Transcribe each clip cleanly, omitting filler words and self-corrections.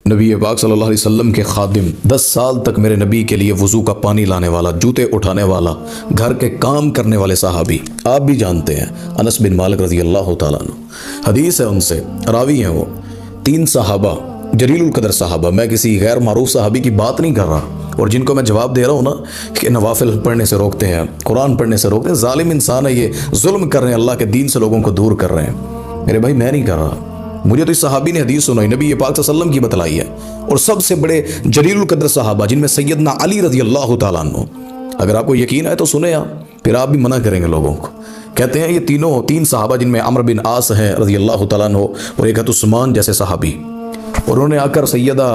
नबी पाक सल्लल्लाहु अलैहि वसल्लम के खादिम, 10 साल तक मेरे नबी के लिए वज़ू का पानी लाने वाला, जूते उठाने वाला, घर के काम करने वाले सहाबी, आप भी जानते हैं अनस बिन मालिक रज़ी अल्लाह तआला अन्हु। हदीस है उनसे, रावी हैं वो, 3 सहाबा, जलीलुल कदर सहाबा। मैं किसी गैर मारूफ सहाबी की बात नहीं कर रहा, और जिनको मैं जवाब दे रहा हूँ ना कि नवाफिल पढ़ने से रोकते हैं, कुरान पढ़ने से रोकते हैं, जालिम इंसान है ये, जुल्म कर रहे हैं, अल्लाह के दीन से लोगों को दूर कर रहे हैं। मेरे भाई मैं नहीं कर रहा, मुझे तो इस सहाबी ने हदीस सुनाई, नबी पाक सल्लल्लाहु अलैहि वसल्लम की बतलाई है, और सबसे बड़े जलीलुल कदर सहाबा जिनमें सैयदना अली रज़ी अल्लाह तआला अन्हु। अगर आपको यकीन है तो सुने आप, फिर आप भी मना करेंगे लोगों को। कहते हैं ये 3 सहाबा जिनमें अमर बिन आस हैं रज़ी अल्लाह तआला अन्हु, और एक है उस्मान जैसे सहाबी, और उन्होंने आकर सैयदा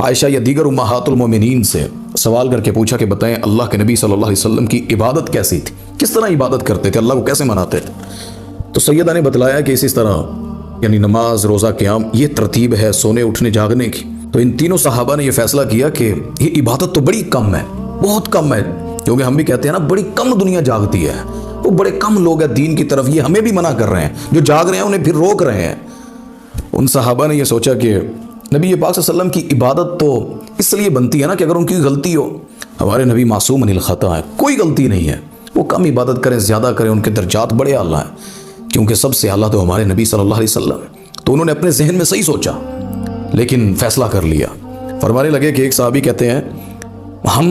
आयशा या दीगर उम्महातुल मोमिनीन से सवाल करके पूछा कि बताएं अल्लाह के नबी सल्लल्लाहु अलैहि वसल्लम की इबादत कैसी थी, किस तरह इबादत करते थे, अल्लाह को कैसे मनाते थे। तो सैयदा ने बतलाया कि इस तरह, यानी नमाज, रोज़ा, क़याम, ये तरतीब है सोने उठने जागने की। तो इन 3 सहाबा ने यह फैसला किया कि ये इबादत तो बड़ी कम है, बहुत कम है, क्योंकि हम भी कहते हैं ना बड़ी कम दुनिया जागती है, वो बड़े कम लोग हैं दीन की तरफ, ये हमें भी मना कर रहे हैं, जो जाग रहे हैं उन्हें फिर रोक रहे हैं। उन सहाबा ने यह सोचा कि नबी पाक सल्लल्लाहु अलैहि वसल्लम की इबादत तो इसलिए बनती है ना कि अगर उनकी गलती हो, हमारे नबी मासूम अनिल खता है, कोई गलती नहीं है, वो कम इबादत करें, ज़्यादा करें, उनके दर्जात बड़े आला हैं, क्योंकि सबसे आला तो हमारे नबी सल्लल्लाहु अलैहि वसल्लम। तो उन्होंने अपने जहन में सही सोचा, लेकिन फैसला कर लिया। फरमाने लगे कि एक साहबी कहते हैं हम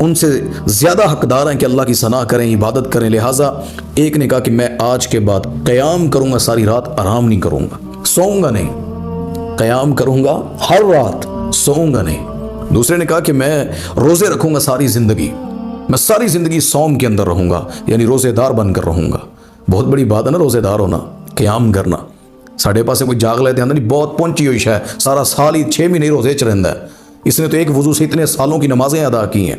उनसे ज़्यादा हकदार हैं कि अल्लाह की सना करें, इबादत करें, लिहाजा एक ने कहा कि मैं आज के बाद क़याम करूँगा, सारी रात आराम नहीं करूँगा, सोऊंगा नहीं, क़याम करूँगा हर रात, सोऊंगा नहीं। दूसरे ने कहा कि मैं रोज़े रखूँगा सारी ज़िंदगी, मैं सारी ज़िंदगी सौम के अंदर रहूँगा, यानी रोज़ेदार बनकर रहूँगा। बहुत बड़ी बात है ना रोज़ेदार होना, क़याम करना। साढ़े पास से कोई जाग लेते हैं नहीं, बहुत पहुंची हुई है, सारा साल ही 6 महीने रोज़े च रहता है, इसने तो एक वजू से इतने सालों की नमाजें अदा की हैं,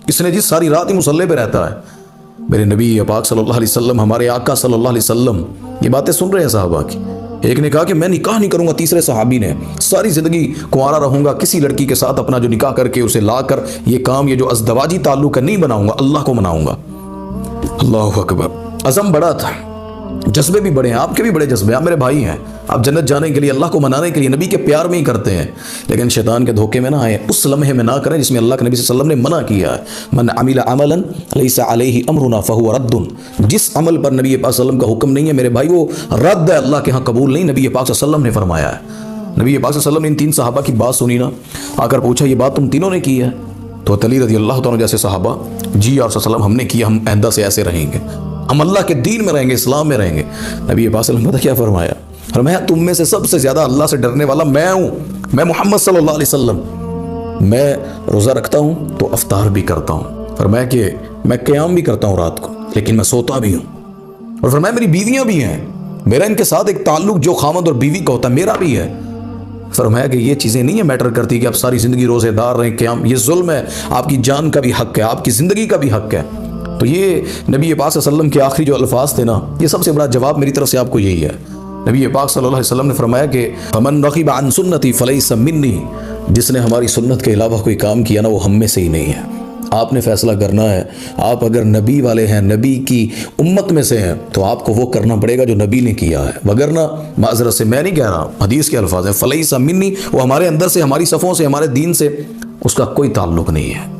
इसने जी सारी रात ही मुसल्ले पे रहता है। मेरे नबी पाक सल्लल्लाहु अलैहि वसल्लम, हमारे आका सल्लल्लाहु अलैहि वसल्लम ये बातें सुन रहे हैं साहबा की। एक ने कहा कि मैं निकाह नहीं करूंगा, तीसरे सहाबी ने, सारी ज़िंदगी कुंवारा रहूंगा, किसी लड़की के साथ अपना जो निकाह करके उसे लाकर ये काम, ये जो अज़दवाजी ताल्लुक है नहीं बनाऊंगा, अल्लाह को मनाऊंगा। अल्लाहु अकबर। अज़म बड़ा था, जज्बे भी बड़े हैं, आपके भी बड़े जज्बे, आप मेरे भाई हैं, आप जन्नत जाने के लिए, अल्लाह को मनाने के लिए, नबी के प्यार में ही करते हैं, लेकिन शैतान के धोखे में ना आए, उस लम्हे में ना करें जिसमें अल्लाह के नबी सल्लल्लाहु अलैहि वसल्लम ने मना किया है। मन अमिला अमलन लैसा अलैहि अमरुना फहुव रद्दुन, जिस अमल पर नबी पाक सल्लल्लाहु अलैहि वसल्लम का हुक्म नहीं है मेरे भाई, वो रद्द है, अल्लाह के यहाँ कबूल नहीं, नबी पाक सल्लल्लाहु अलैहि वसल्लम ने फरमाया है। नबी पाक सल्लल्लाहु अलैहि वसल्लम ने इन 3 सहाबा की बात सुनी ना, आकर पूछा ये बात तुम तीनों ने की है? तो अली रज़ी अल्लाह तआला जैसे सहाबा, जी और सल्लम हमने किया, हम आइंदा से ऐसे रहेंगे, हम अल्लाह के दीन में रहेंगे, इस्लाम में रहेंगे। नबी पाक सल्लल्लाहु अलैहि वसल्लम क्या फरमाया? फरमाया तुम में से सबसे ज़्यादा अल्लाह से डरने वाला मैं हूँ, मैं मोहम्मद सल्लल्लाहु अलैहि वसल्लम। मैं रोज़ा रखता हूँ तो अफ्तार भी करता हूँ, फरमाया कि मैं क़याम भी करता हूँ रात को, लेकिन मैं सोता भी हूँ, और फरमाया मेरी बीवियाँ भी हैं, मेरा इनके साथ एक ताल्लुक जो खामद और बीवी का होता है मेरा भी है। फरमाया कि ये चीज़ें नहीं है मैटर करती कि आप सारी ज़िंदगी रोज़ेदार रहें, क़याम, ये जुल्म है, आपकी जान का भी हक़ है, आपकी ज़िंदगी का भी हक़ है। तो ये नबी पाक सल्लल्लाहु अलैहि वसल्लम के आखिरी जो अल्फाज थे ना, ये सबसे बड़ा जवाब मेरी तरफ से आपको यही है। नबी पाक सल्लल्लाहु अलैहि वसल्लम ने फरमाया कि फमन रग़िब अन सुन्नती फलैसा मिन्नी, जिसने हमारी सुन्नत के अलावा कोई काम किया ना, वो हम में से ही नहीं है। आपने फैसला करना है, आप अगर नबी वाले हैं, नबी की उम्मत में से हैं, तो आपको वो करना पड़ेगा जो नबी ने किया है, वगरना माज़रत से मैं नहीं कह रहा, हदीस के अल्फाज हैं, फलैसा मिन्नी, वो हमारे अंदर से, हमारी सफ़ों से, हमारे दीन से उसका कोई ताल्लुक नहीं है।